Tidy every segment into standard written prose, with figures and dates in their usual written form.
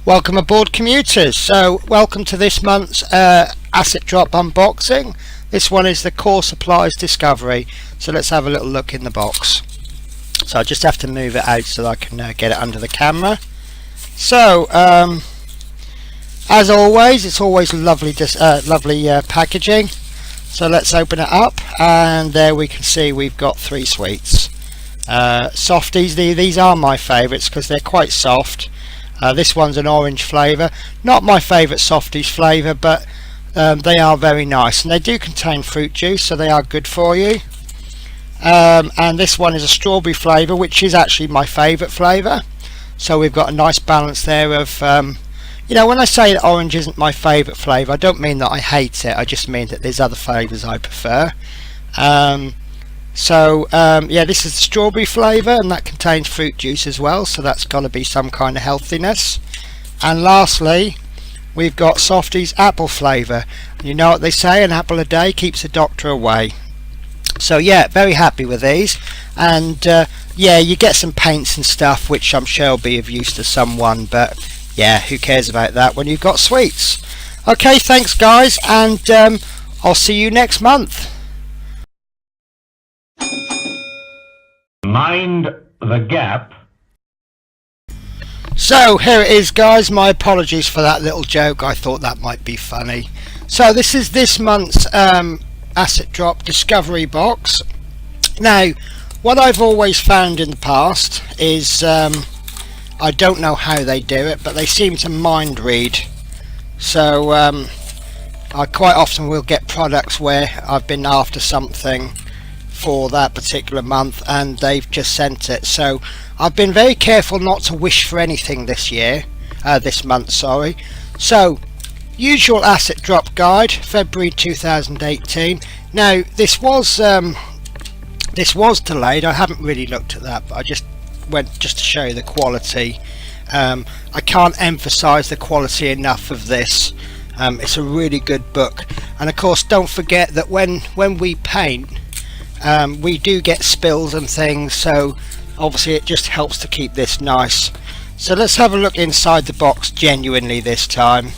Welcome aboard, commuters. So welcome to this month's asset drop unboxing. This one is the Core Supplies Discovery. So let's have a little look in the box. So I just have to move it out so that I can get it under the camera. So as always, it's always lovely packaging. So let's open it up, and there we can see we've got 3 sweets. Softies, these are my favourites because they're quite soft. This one's an orange flavour, not my favourite softies flavour, but they are very nice, and they do contain fruit juice, so they are good for you. And this one is a strawberry flavour, which is actually my favourite flavour. So we've got a nice balance there of, you know, when I say that orange isn't my favourite flavour, I don't mean that I hate it, I just mean that there's other flavours I prefer. Yeah, this is the strawberry flavour, and that contains fruit juice as well, so that's got to be some kind of healthiness. And lastly, we've got Softies apple flavour. You know what they say, an apple a day keeps the doctor away. So yeah, very happy with these. And yeah, you get some paints and stuff, which I'm sure will be of use to someone, but yeah, who cares about that when you've got sweets. Okay, thanks guys, and I'll see you next month. Mind the gap. So here it is, guys. My apologies for that little joke. I thought that might be funny. So this is this month's asset drop discovery box. Now, what I've always found in the past is I don't know how they do it, but they seem to mind read. So I quite often will get products where I've been after something for that particular month and they've just sent it. So I've been very careful not to wish for anything this month, sorry. So usual asset drop guide, February 2018. Now this was delayed. I haven't really looked at that, but I just went just to show you the quality. I can't emphasize the quality enough of this. It's a really good book, and of course don't forget that when we paint, we do get spills and things, so obviously it just helps to keep this nice. So let's have a look inside the box genuinely this time.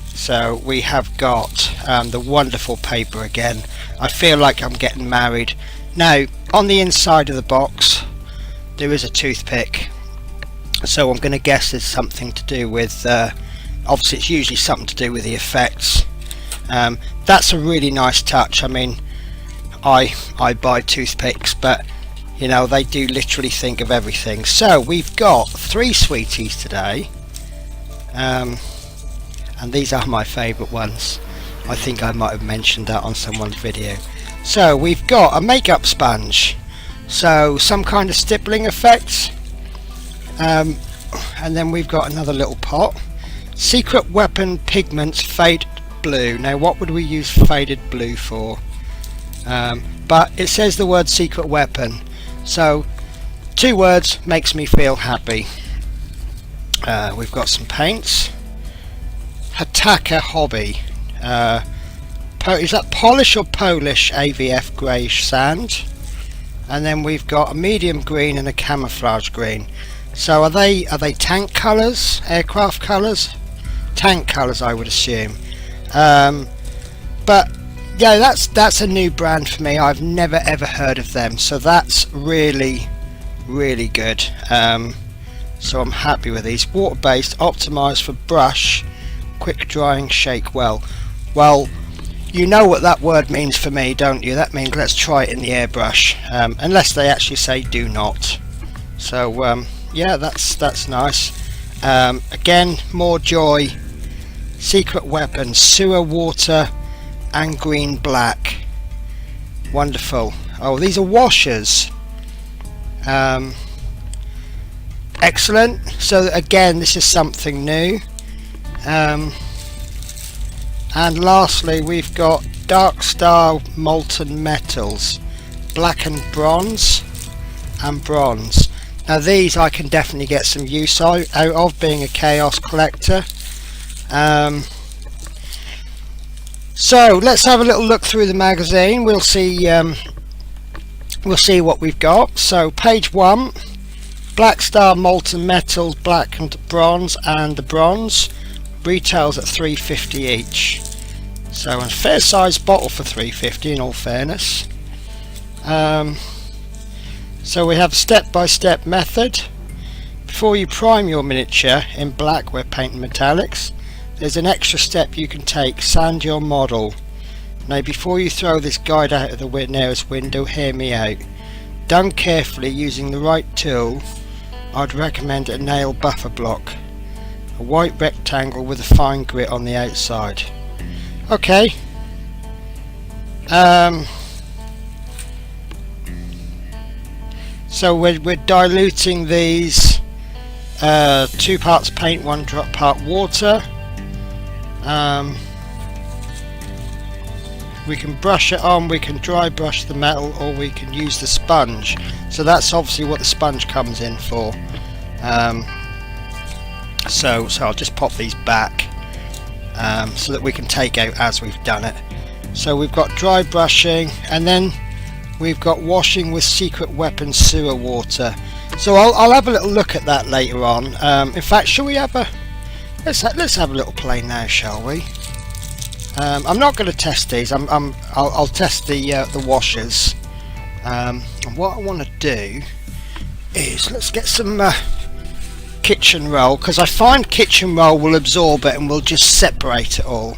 So we have got the wonderful paper again. I feel like I'm getting married. Now on the inside of the box there is a toothpick, so I'm going to guess there's something to do with obviously it's usually something to do with the effects. That's a really nice touch. I mean, I buy toothpicks, but you know, they do literally think of everything. So we've got 3 sweeties today, and these are my favourite ones. I think I might have mentioned that on someone's video. So we've got a makeup sponge, so some kind of stippling effect, and then we've got another little pot. Secret Weapon Pigments Faded Blue. Now what would we use faded blue for? But it says the word secret weapon, so 2 words makes me feel happy. We've got some paints. Hataka Hobby. Is that Polish or Polish AVF greyish sand? And then we've got a medium green and a camouflage green. So are they tank colours, aircraft colours? Tank colours, I would assume. But yeah, that's a new brand for me. I've never ever heard of them, so that's really good. So I'm happy with these. Water based, optimized for brush, quick drying, shake well. Well, you know what that word means for me, don't you? That means let's try it in the airbrush, unless they actually say do not. So yeah, that's nice. Again, more joy. Secret Weapon, sewer water and green black. Wonderful. Oh, these are washers. Excellent. So again, this is something new. And lastly, we've got Dark Star Molten Metals, black and bronze, and bronze. Now these I can definitely get some use out of, being a chaos collector. So let's have a little look through the magazine. We'll see what we've got. So page 1, Black Star Molten Metals, black and bronze, and the bronze retails at £3.50 each. So a fair sized bottle for £3.50 in all fairness. So we have a step-by-step method. Before you prime your miniature in black, we're painting metallics. There's an extra step you can take: sand your model. Now before you throw this guide out of the nearest window, hear me out. Done carefully using the right tool, I'd recommend a nail buffer block, a white rectangle with a fine grit on the outside. Okay. So we're diluting these 2 parts paint, 1 part water. We can brush it on, we can dry brush the metal, or we can use the sponge. So that's obviously what the sponge comes in for. So I'll just pop these back so that we can take out as we've done it. So we've got dry brushing, and then we've got washing with secret weapon sewer water. So I'll have a little look at that later on. In fact, shall we have a let's have a little play now, shall we? I'm not going to test these. I'll test the washers. And what I want to do is let's get some kitchen roll, because I find kitchen roll will absorb it and will just separate it all.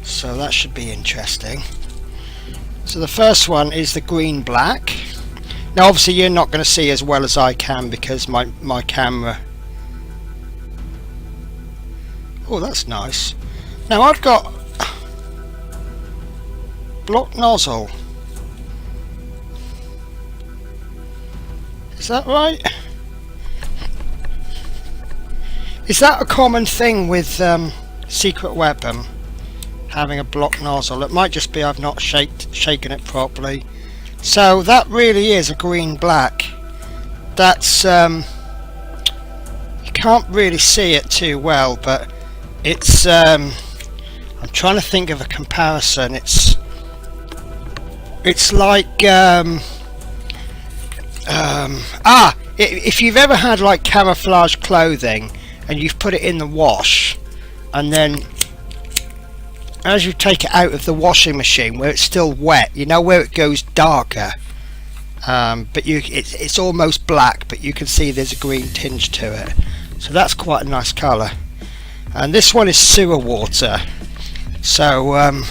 So that should be interesting. So the first one is the green black. Now obviously you're not going to see as well as I can because my camera. Oh, that's nice. Now I've got block nozzle. Is that right? Is that a common thing with secret weapon, having a block nozzle? It might just be I've not shaken it properly. So that really is a green black. That's you can't really see it too well, but it's I'm trying to think of a comparison. It's like if you've ever had like camouflage clothing and you've put it in the wash, and then as you take it out of the washing machine where it's still wet, you know, where it goes darker, but it's almost black, but you can see there's a green tinge to it. So that's quite a nice colour. And this one is sewer water. So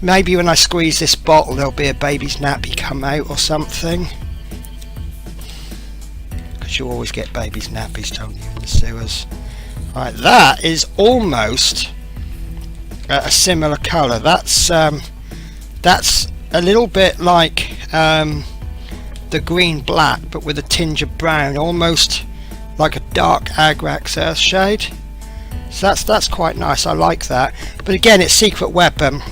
maybe when I squeeze this bottle there'll be a baby's nappy come out or something, because you always get baby's nappies, don't you, in the sewers. Right, that is almost a similar colour. That's a little bit like the green black, but with a tinge of brown, almost like a dark Agrax earth shade. So that's quite nice. I like that. But again, it's secret weapon.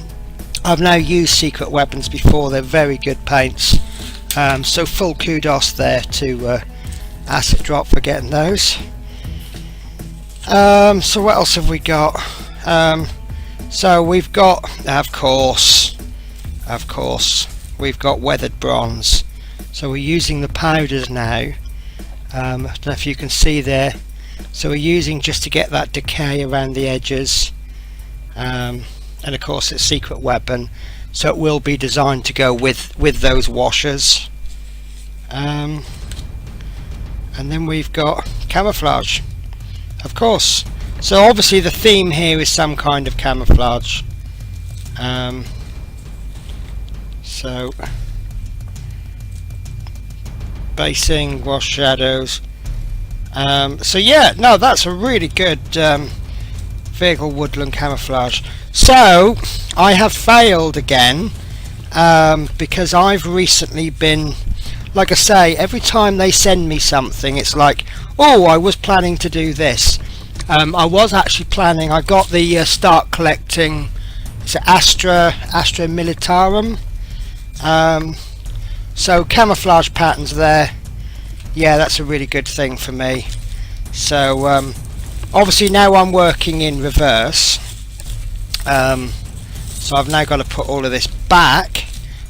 I've now used secret weapons before. They're very good paints. So full kudos there to Acid Drop for getting those. So what else have we got? So we've got, of course, we've got weathered bronze. So we're using the powders now. I don't know if you can see there. So we're using just to get that decay around the edges. And of course it's secret weapon, so it will be designed to go with those washers. And then we've got camouflage, of course. So obviously the theme here is some kind of camouflage. So basing, wash, shadows. So yeah, no, that's a really good vehicle woodland camouflage. So I have failed again because I've recently been, like I say, every time they send me something it's like, oh, I was planning to do this. I was actually planning, I got the start collecting, it's Astra Militarum. So camouflage patterns there. Yeah, that's a really good thing for me. So obviously now I'm working in reverse, so I've now got to put all of this back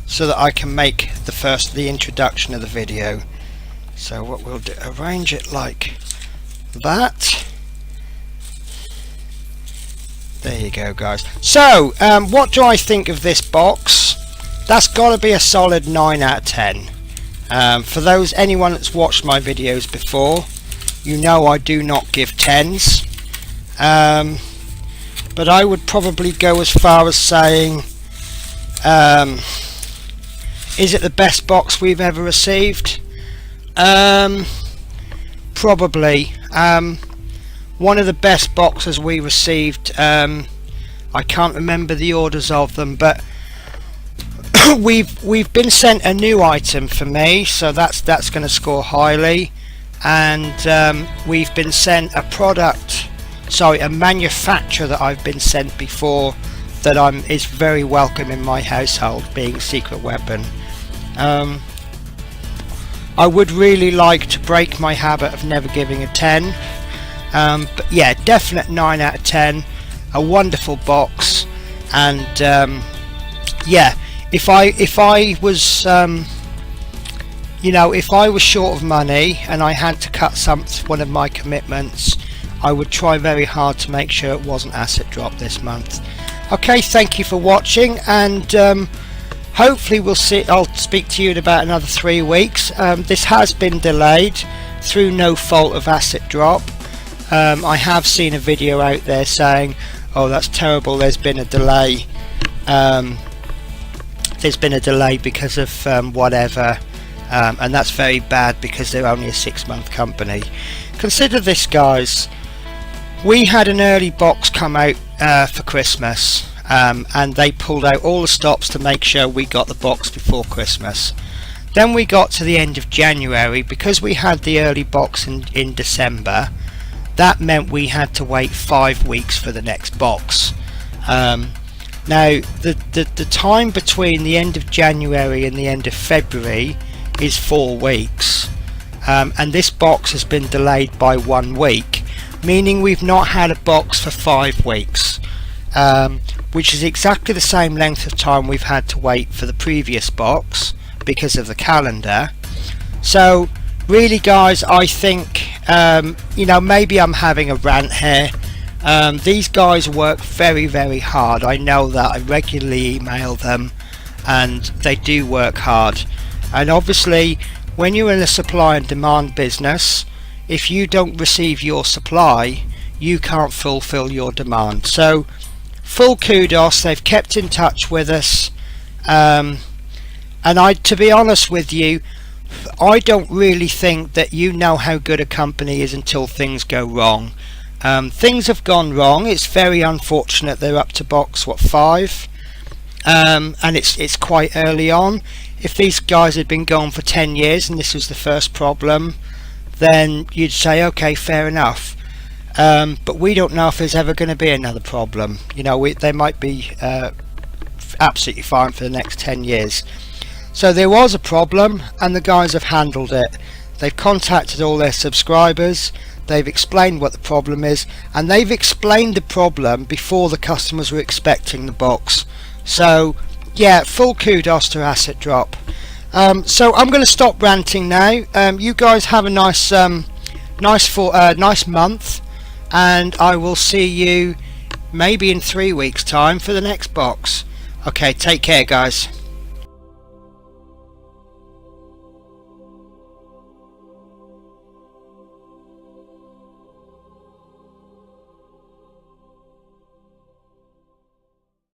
so that I can make the introduction of the video. So what we'll do, arrange it like that. There you go, guys. So what do I think of this box? That's got to be a solid 9 out of 10. For anyone that's watched my videos before, you know I do not give 10s. But I would probably go as far as saying, is it the best box we've ever received? Probably. One of the best boxes we received, I can't remember the orders of them, but we've been sent a new item for me, so that's going to score highly. And we've been sent a a manufacturer that I've been sent before that is very welcome in my household, being Secret Weapon. I would really like to break my habit of never giving a 10, but yeah, definite 9 out of 10. A wonderful box, and yeah, if I was if I was short of money and I had to cut one of my commitments, I would try very hard to make sure it wasn't asset drop this month. Okay, thank you for watching, and hopefully I'll speak to you in about another 3 weeks. This has been delayed through no fault of asset drop. I have seen a video out there saying, oh, that's terrible, there's been a delay. There's been a delay because of whatever, and that's very bad because they're only a 6-month company. Consider this, guys. We had an early box come out for Christmas, and they pulled out all the stops to make sure we got the box before Christmas. Then we got to the end of January. Because we had the early box in December, that meant we had to wait 5 weeks for the next box. Now the time between the end of January and the end of February is 4 weeks, and this box has been delayed by 1 week, meaning we've not had a box for 5 weeks, which is exactly the same length of time we've had to wait for the previous box because of the calendar. So really, guys, I think maybe I'm having a rant here. These guys work very, very hard. I know that. I regularly email them, and they do work hard. And obviously, when you're in a supply and demand business, if you don't receive your supply, you can't fulfill your demand. So full kudos, they've kept in touch with us, and to be honest with you, I don't really think that you know how good a company is until things go wrong. Things have gone wrong. It's very unfortunate. They're up to box 5, and it's quite early on. If these guys had been going for 10 years and this was the first problem, then you'd say, okay, fair enough. But we don't know if there's ever going to be another problem. They might be absolutely fine for the next 10 years. So there was a problem, and the guys have handled it. They've contacted all their subscribers, they've explained what the problem is, and they've explained the problem before the customers were expecting the box. So yeah, full kudos to Asset Drop. So I'm going to stop ranting now. You guys have a nice month, and I will see you maybe in 3 weeks time for the next box. Okay, take care, guys.